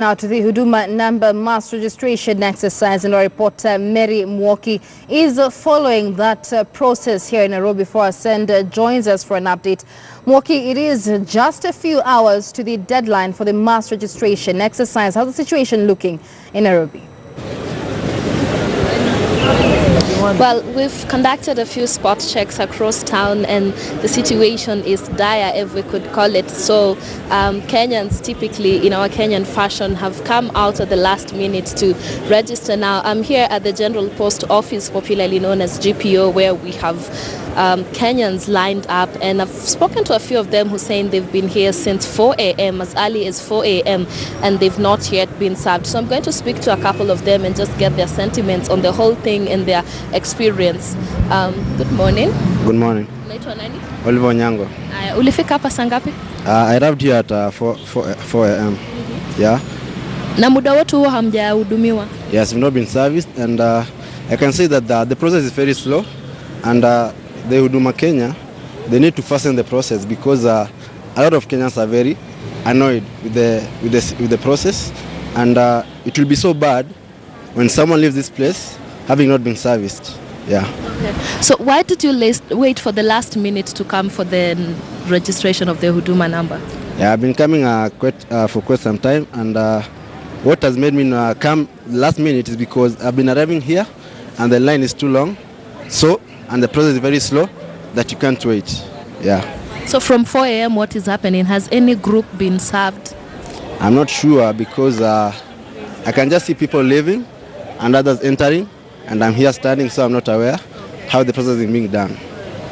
Now to the Huduma Namba mass registration exercise, and our reporter Mary Mwoki is following that process here in Nairobi for us and joins us for an update. Mwoki, it is just a few hours to the deadline for the mass registration exercise. How's the situation looking in Nairobi? Well, we've conducted a few spot checks across town and the situation is dire, if we could call it. So Kenyans typically, in our Kenyan fashion, have come out at the last minute to register. Now, I'm here at the General Post Office, popularly known as GPO, where we have Kenyans lined up, and I've spoken to a few of them who are saying they've been here since 4 a.m., as early as 4 a.m., and they've not yet been served. So I'm going to speak to a couple of them and just get their sentiments on the whole thing and their experience. Good morning. Good morning. Unaitwa nani? Oliver Nyango. Ulifika hapa saa ngapi? I arrived here at 4 a.m. Yeah. Na muda wote huo hamjahudumiwa? Yes, we've not been serviced, and I can say that the process is very slow, and the Huduma Kenya, they need to fasten the process because a lot of Kenyans are very annoyed with the process, and it will be so bad when someone leaves this place having not been serviced. Yeah. Okay. So why did you wait for the last minute to come for the registration of the Huduma number? Yeah, I've been coming for quite some time, and what has made me come last minute is because I've been arriving here and the line is too long, and the process is very slow that you can't wait. Yeah. So from 4 a.m. what is happening? Has any group been served? I'm not sure because I can just see people leaving and others entering, and I'm here standing, so I'm not aware how the process is being done.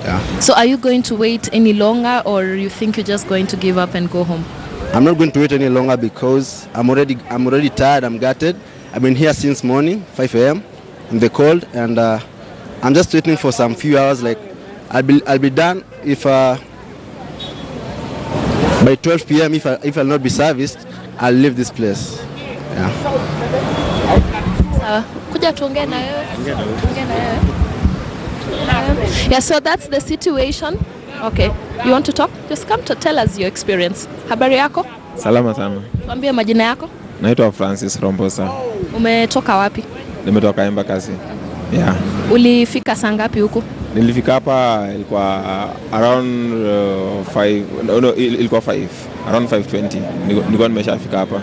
Yeah. So are you going to wait any longer, or you think you're just going to give up and go home? I'm not going to wait any longer because I'm already tired, I'm gutted. I've been here since morning, 5 a.m. in the cold, and I'm just waiting for some few hours. Like I'll be done if by 12 p.m. if I'll not be serviced, I'll leave this place. Yeah. Yeah, so that's the situation. Okay. You want to talk? Just come to tell us your experience. Habari yako? Salama sana. Tuambie majina yako? Naitwa Francis Rombosa. Umetoka wapi? Nimetoka Embakasi. Yeah. Ulifika saa ngapi huku? Nilifika hapa ilikuwa around 5, no, ilikuwa 5. Around 5:20. Nilikuwa nimeshafika hapa. Yeah.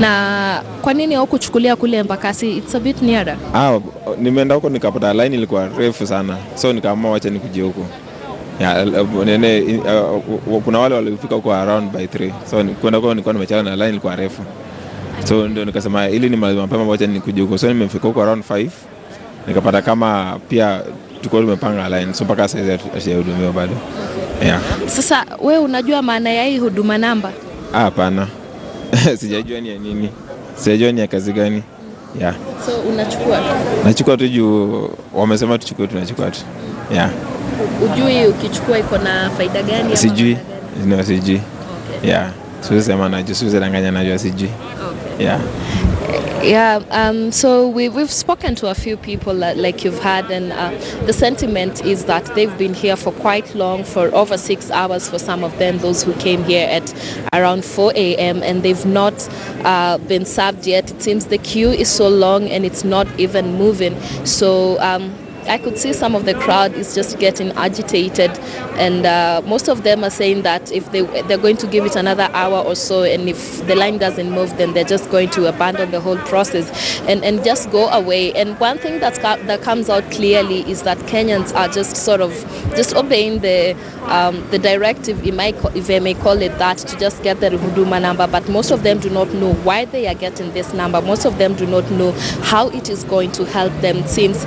Na kwa nini hukuchukulia kule Embakasi? It's a bit nearer. Nimeenda huko nikapata line ilikuwa refu sana. So nikaamua wacha nikuje huko. Yeah, kuna wale walifika huko around by 3. So kwenda huko nilikuwa nimechana na line ilikuwa refu. So ndio nikasema ili ni mapema wacha nikuje huko. So nimefika huko around 5. Nikapata kama pia tuko tumepanga line, so mpaka sasa hatujahudumiwa bado. Yeah. Sasa wewe unajua maana ya hii huduma namba? Hapana. Sijajua ni ya nini. Sijajua ni ya kazi gani. Yeah. So unachukua? Nachukua tu juu wamesema tuchukue, tunachukua tu. Yeah. Ujui ukichukua iko na faida gani? Sijui. No, sijui. Okay. Yeah. Siwezi sema najua, siwezi danganya najua sijui. Okay. Yeah. Yeah, so we've spoken to a few people like you've had, and the sentiment is that they've been here for quite long, for over 6 hours for some of them, those who came here at around 4 a.m. and they've not been served yet. It seems the queue is so long and it's not even moving. So I could see some of the crowd is just getting agitated, and most of them are saying that if they're going to give it another hour or so, and if the line doesn't move, then they're just going to abandon the whole process and just go away. And one thing that comes out clearly is that Kenyans are just sort of just obeying the directive, if I may call it that, to just get the Huduma number. But most of them do not know why they are getting this number. Most of them do not know how it is going to help them, since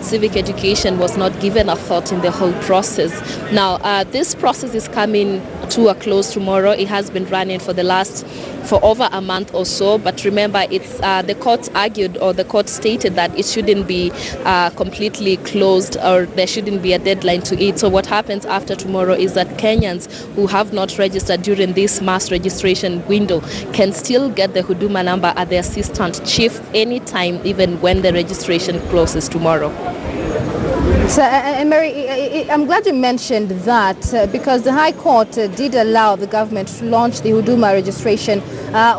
civic education was not given a thought in the whole process. Now, this process is coming to a close tomorrow. It has been running for over a month or so, but remember, it's the court argued, or the court stated, that it shouldn't be completely closed, or there shouldn't be a deadline to it. So what happens after tomorrow is that Kenyans who have not registered during this mass registration window can still get the Huduma number at the assistant chief anytime, even when the registration closes tomorrow. So, Mary, I'm glad you mentioned that because the High Court did allow the government to launch the Huduma registration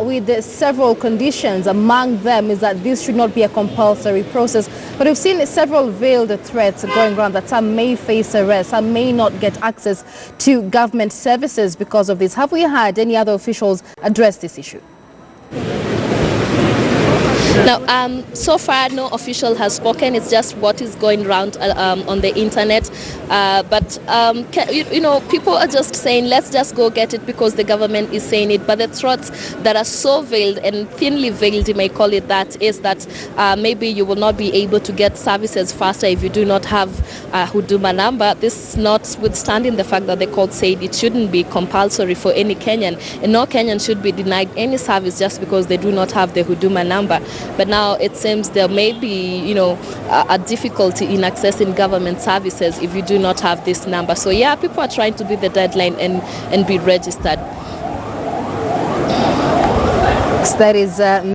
with several conditions. Among them is that this should not be a compulsory process. But we've seen several veiled threats going around that some may face arrest, some may not get access to government services because of this. Have we had any other officials address this issue? Now, so far, no official has spoken. It's just what is going around on the internet. People are just saying, let's just go get it because the government is saying it. But the threats that are so veiled and thinly veiled, you may call it that, is that maybe you will not be able to get services faster if you do not have a Huduma number. This notwithstanding the fact that the court said it shouldn't be compulsory for any Kenyan, and no Kenyan should be denied any service just because they do not have the Huduma number. But now it seems there may be, a difficulty in accessing government services if you do not have this number. So yeah, people are trying to beat the deadline and be registered. That is